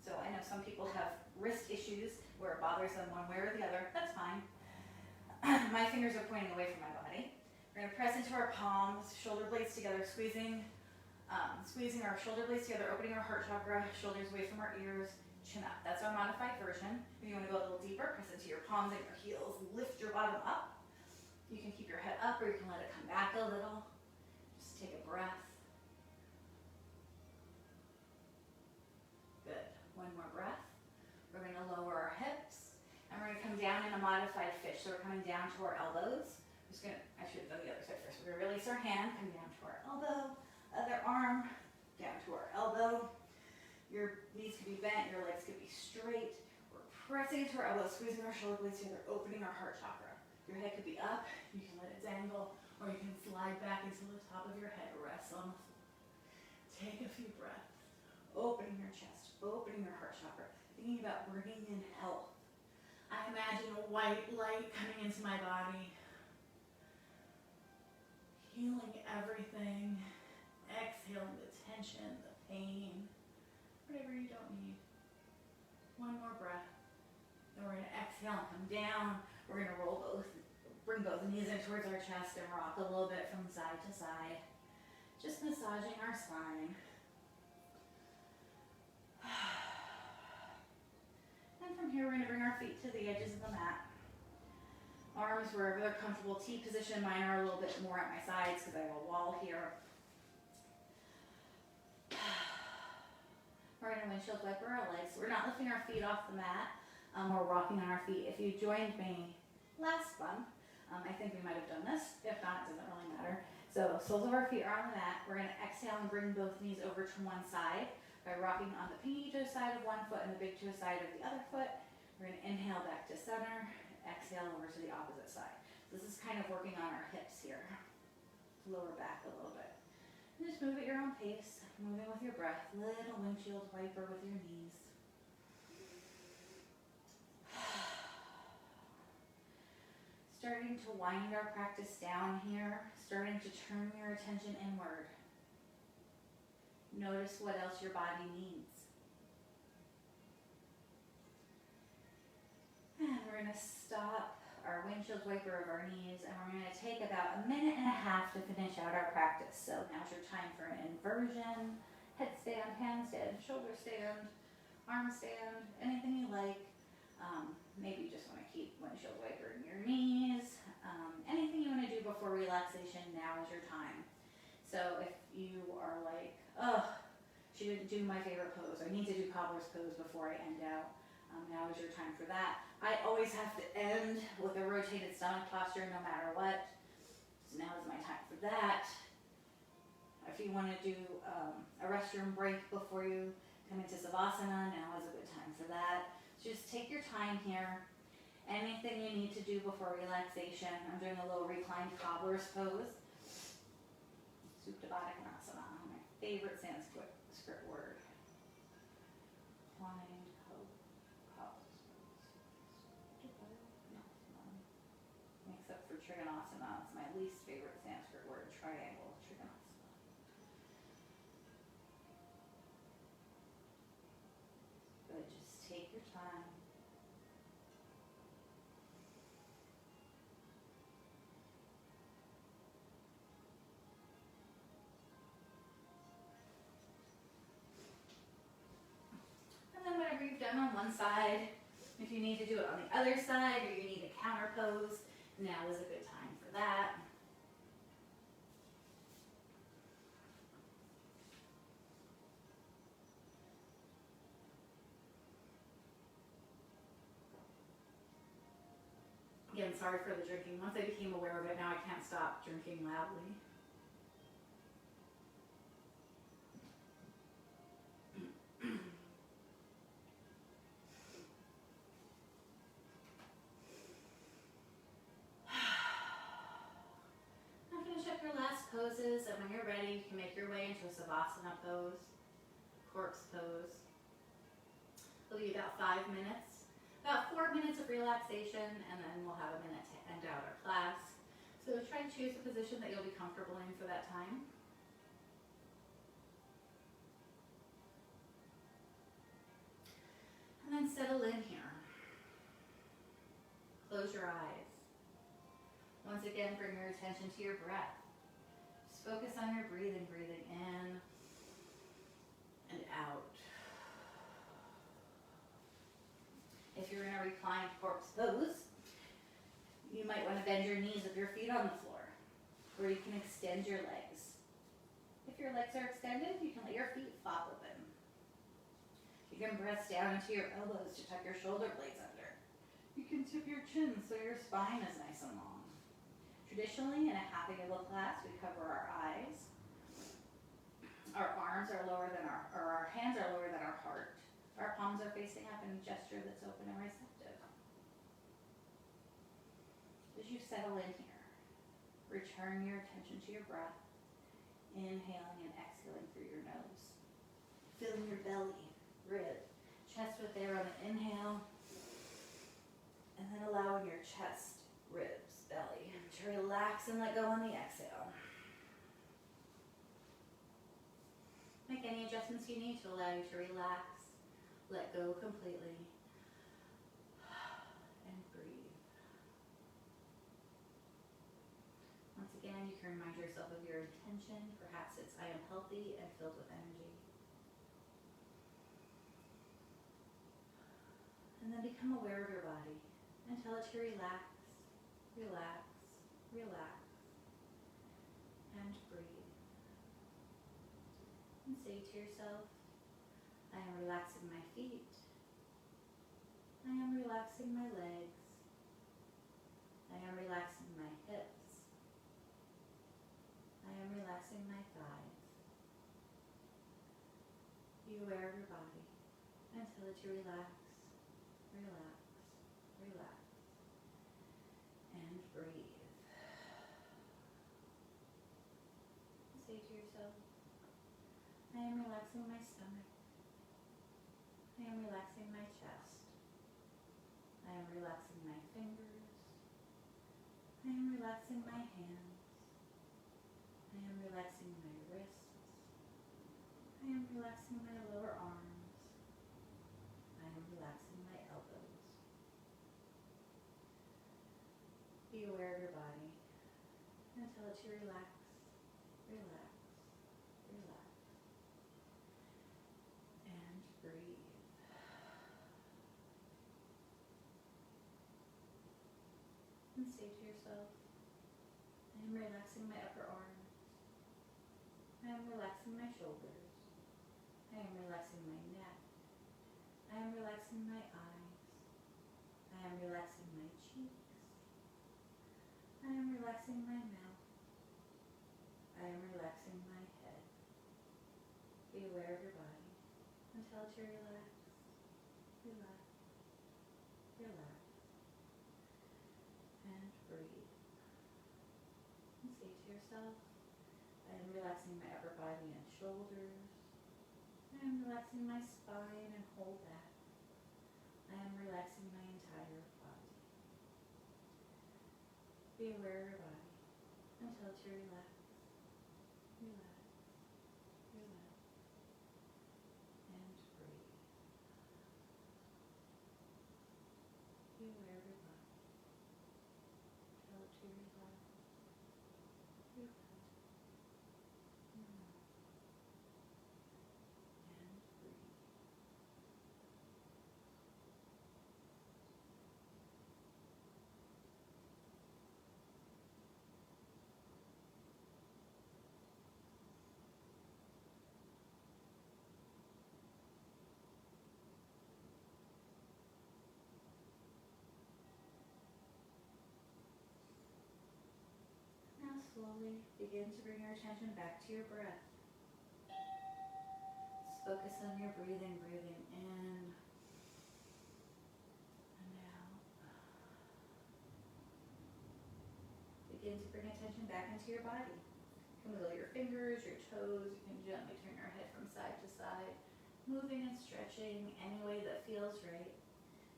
So I know some people have wrist issues where it bothers them one way or the other. That's fine. My fingers are pointing away from my body. We're going to press into our palms, shoulder blades together, squeezing our shoulder blades together, opening our heart chakra, shoulders away from our ears, chin up. That's our modified version. If you want to go a little deeper, press into your palms and your heels, lift your bottom up. You can keep your head up or you can let it come back a little. Just take a breath. Good. One more breath. We're going to lower our hips and we're going to come down in a modified fish. So we're coming down to our elbows. I should have done the other side first. We're going to release our hand, come down to our elbow, other arm, down to our elbow. Your knees could be bent, your legs could be straight. We're pressing into our elbows, squeezing our shoulder blades together, opening our heart chakra. Your head could be up, you can let it dangle, or you can slide back until the top of your head rests on the floor. Take a few breaths, opening your chest, opening your heart chakra, thinking about bringing in health. I imagine a white light coming into my body, healing everything, exhaling the tension, the pain, whatever you don't need. One more breath. Then we're going to exhale and come down. We're going to bring both knees in towards our chest and rock a little bit from side to side. Just massaging our spine. And from here, we're going to bring our feet to the edges of the mat. Arms wherever they're comfortable. T position. Mine are a little bit more at my sides because I have a wall here. We're going to windshield wiper our legs. We're not lifting our feet off the mat. We're rocking on our feet. If you joined me last one, I think we might have done this. If not, it doesn't really matter. So soles of our feet are on the mat. We're going to exhale and bring both knees over to one side by rocking on the pinky toe side of one foot and the big toe side of the other foot. We're going to inhale back to center, exhale over to the opposite side. So this is kind of working on our hips here. Lower back a little bit. And just move at your own pace, moving with your breath. Little windshield wiper with your knees. Starting to wind our practice down here, starting to turn your attention inward. Notice what else your body needs. And we're going to stop our windshield wiper of our knees, and we're going to take about 1.5 minutes to finish out our practice. So now's your time for an inversion, headstand, handstand, shoulder stand, arm stand, anything you like. Maybe you just want to keep windshield wiper in your knees. Anything you want to do before relaxation, now is your time. So if you are like, oh, she didn't do my favorite pose, I need to do cobbler's pose before I end out, now is your time for that. I always have to end with a rotated stomach posture no matter what. So now is my time for that. If you want to do a restroom break before you come into Savasana, now is a good time for that. Just take your time here. Anything you need to do before relaxation. I'm doing a little reclined cobbler's pose. Supta Baddha Konasana, my favorite Sanskrit word. Reclined cobbler's pose. Except for Trikonasana, it's my least favorite Sanskrit word. Triangle, Trikonasana. Good, just take your time. Whatever you've done on one side, if you need to do it on the other side or you need a counter pose, now is a good time for that. Again, sorry for the drinking. Once I became aware of it, now I can't stop drinking loudly. Poses, and when you're ready, you can make your way into a Savasana pose, corpse pose. It'll be about 5 minutes, about 4 minutes of relaxation, and then we'll have a minute to end out our class. So try to choose a position that you'll be comfortable in for that time. And then settle in here. Close your eyes. Once again, bring your attention to your breath. Focus on your breathing, breathing in and out. If you're in a reclined corpse pose, you might want to bend your knees with your feet on the floor, or you can extend your legs. If your legs are extended, you can let your feet flop open. You can press down into your elbows to tuck your shoulder blades under. You can tip your chin so your spine is nice and long. Traditionally, in a Hatha Yoga class, we cover our eyes. Our arms are lower than our hands are lower than our heart. Our palms are facing up in a gesture that's open and receptive. As you settle in here, return your attention to your breath, inhaling and exhaling through your nose. Filling your belly, rib, chest with air on the inhale, and then allowing your chest, ribs, belly to relax and let go on the exhale. Make any adjustments you need to allow you to relax, let go completely, and breathe. Once again, you can remind yourself of your intention. Perhaps it's I am healthy and filled with energy. And then become aware of your body and tell it to relax, relax, relax, and breathe. And say to yourself, I am relaxing my feet. I am relaxing my legs. I am relaxing my hips. I am relaxing my thighs. Be aware of your body and tell it to relax, relax, relax, and breathe. Say to yourself, I am relaxing my stomach. I am relaxing my chest. I am relaxing my fingers. I am relaxing my hands. I am relaxing my wrists. I am relaxing my lower arms. I am relaxing my elbows. Be aware of your body and tell it to relax, relax, relax, and breathe. And say to yourself, I am relaxing my upper arms. I am relaxing my shoulders. I am relaxing my neck. I am relaxing my eyes. I am relaxing my cheeks. I am relaxing my mouth. I am relaxing my head. Be aware of your body and tell it to relax, relax, relax, and breathe. And say to yourself, I am relaxing my upper body and shoulders. I am relaxing my spine and whole back. I am relaxing my entire body. Be aware of your body and tell it to relax, relax, relax, and breathe. Be aware of your body. Tell it to relax, relax, relax, and breathe. Now slowly begin to bring your attention back to your breath. Just focus on your breathing, breathing in and out. Begin to bring attention back into your body. You can wiggle your fingers, your toes. You can gently turn your head from side to side, moving and stretching any way that feels right.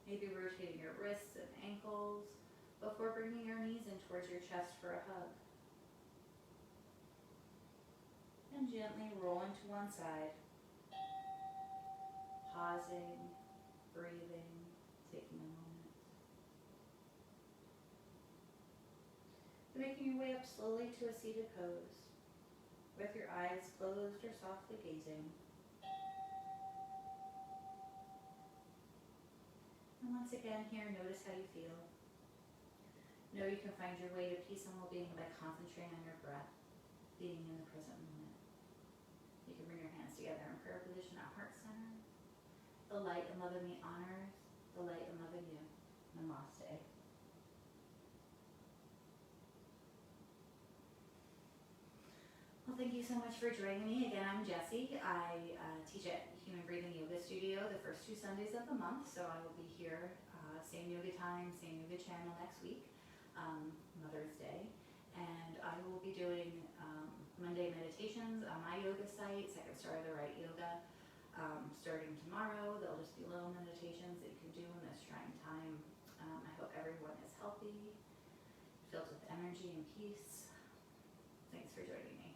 Maybe rotating your wrists and ankles before bringing your knees in towards your chest for a hug. And gently rolling to one side, pausing, breathing, taking a moment. Then making your way up slowly to a seated pose, with your eyes closed or softly gazing. And once again here, notice how you feel. Know you can find your way to peace and well-being by concentrating on your breath, being in the present moment. You can bring your hands together in prayer position at heart center. The light and love in me honors the light and love in you. Namaste. Well, thank you so much for joining me. Again, I'm Jessie. I teach at Human Breathing Yoga Studio the first 2 Sundays of the month, so I will be here, same yoga time, same yoga channel next week. Mother's Day. And I will be doing Monday meditations on my yoga site, Second Star the Right Yoga. Starting tomorrow, there'll just be little meditations that you can do in this trying time. I hope everyone is healthy, filled with energy and peace. Thanks for joining me.